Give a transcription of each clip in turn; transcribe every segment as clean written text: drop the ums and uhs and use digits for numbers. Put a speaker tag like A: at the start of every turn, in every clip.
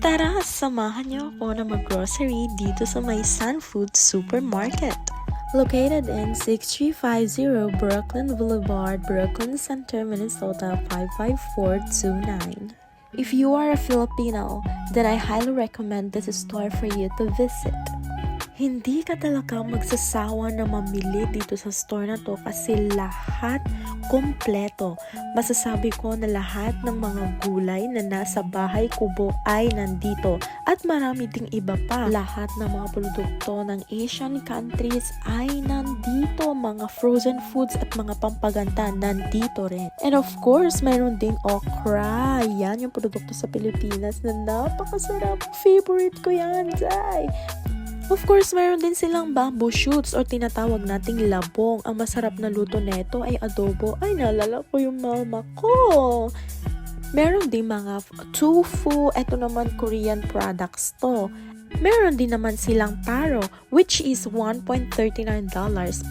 A: Tara, samahan niyo ako na mag-grocery dito sa may Sun Food Supermarket. Located in 6350 Brooklyn Boulevard, Brooklyn Center, Minnesota 55429. If you are a Filipino, then I highly recommend this store for you to visit. Hindi ka talaga magsasawa na mamili dito sa store na to kasi lahat kompleto. Masasabi ko na lahat ng mga gulay na nasa bahay kubo ay nandito at marami ding iba pa. Lahat ng mga produkto ng Asian countries ay nandito. Mga frozen foods at mga pampaganda nandito rin. And of course, mayroon ding okra. Yan yung produkto sa Pilipinas na napakasarap. Favorite ko yan, Jai. Of course, mayroon din silang bamboo shoots or tinatawag nating labong. Ang masarap na luto neto ay adobo. Ay, naalala ko yung mama ko. Meron din mga tofu. Ito naman Korean products to. Meron din naman silang taro, which is $1.39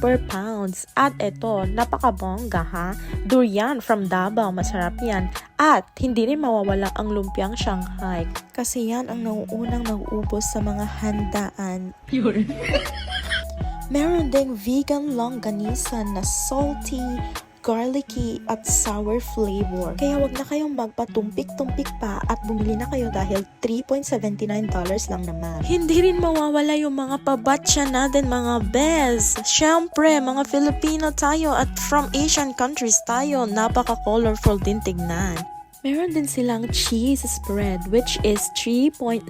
A: per pounds. At ito, napakabongga ha. Durian from Davao, masarap yan. At hindi rin mawawala ang lumpiang Shanghai. Kasi yan ang nauunang nauubos sa mga handaan. Meron ding vegan longganisa na salty, garlicky at sour flavor. Kaya wag na kayong magpatumpik-tumpik pa at bumili na kayo dahil $3.79 lang naman. Hindi rin mawawala yung mga pabatcha natin mga bes. Syempre, mga Filipino tayo at from Asian countries tayo. Napaka-colorful din tignan. Meron din silang cheese spread which is $3.99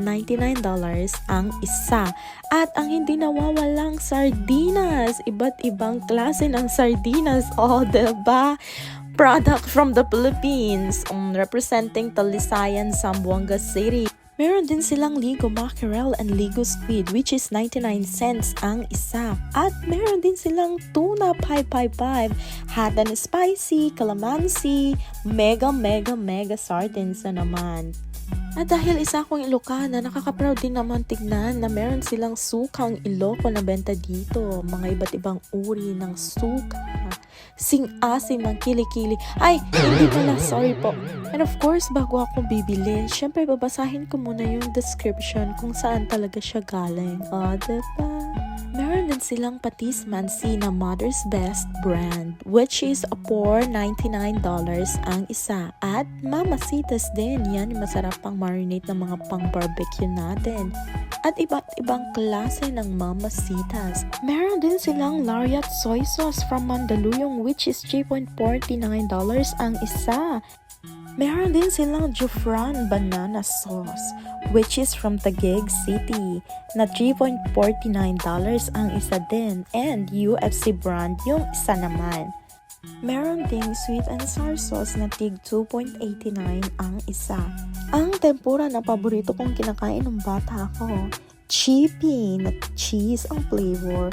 A: ang isa. At ang hindi nawawalang sardinas. Iba't ibang klase ng sardinas. Oh, diba? Product from the Philippines. Representing Talisayan, Zamboanga City. Meron din silang Ligo Mackerel and Ligo Squid which is 99 cents ang isa. At meron din silang Tuna 555, hot and spicy, calamansi, mega sardines na naman. At dahil isa akong Ilocana, nakaka-proud din naman tignan na meron silang sukang Iloco na benta dito. Mga iba't ibang uri ng suka. Sing-asim ang kilikili. Ay, hindi pala, sorry po. And of course, bago ako bibili, syempre babasahin ko muna yung description kung saan talaga siya galing. O, diba? Meron din silang Patis Mansi na Mother's Best brand, which is $4.99 ang isa. At Mamasitas din, yan yung masarap pang marinate ng mga pang barbecue natin. At iba't ibang klase ng Mamasitas. Meron din silang Lariat Soy Sauce from Mandaluyong, which is $3.49 ang isa. Meron din silang Jufran Banana Sauce, which is from Taguig City, na $3.49 ang isa din, and UFC brand yung isa naman. Meron ding sweet and sour sauce na tig $2.89 ang isa. Ang tempura na paborito kong kinakain ng bata ko, chippy na cheese ang flavor,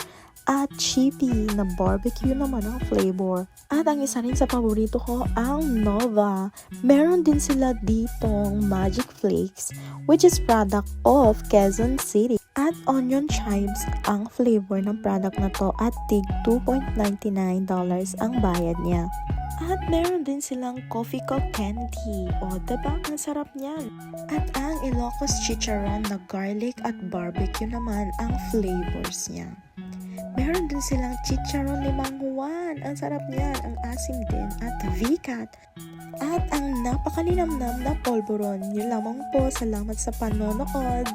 A: at chippy na barbecue naman ang flavor. At ang isa rin sa paborito ko, ang Nova. Meron din sila ditong Magic Flakes, which is product of Quezon City. At onion chives ang flavor ng product na to at tig $2.99 ang bayad niya. At meron din silang coffee cup candy. O, diba? Ang sarap niyan. At ang Ilocos Chicharon na garlic at barbecue naman ang flavors niya. Meron din silang chicharon limang Juan. Ang sarap niyan. Ang asim din. At VCAT. At ang napakalinamnam na polvoron. Yun lamang po. Salamat sa panonood.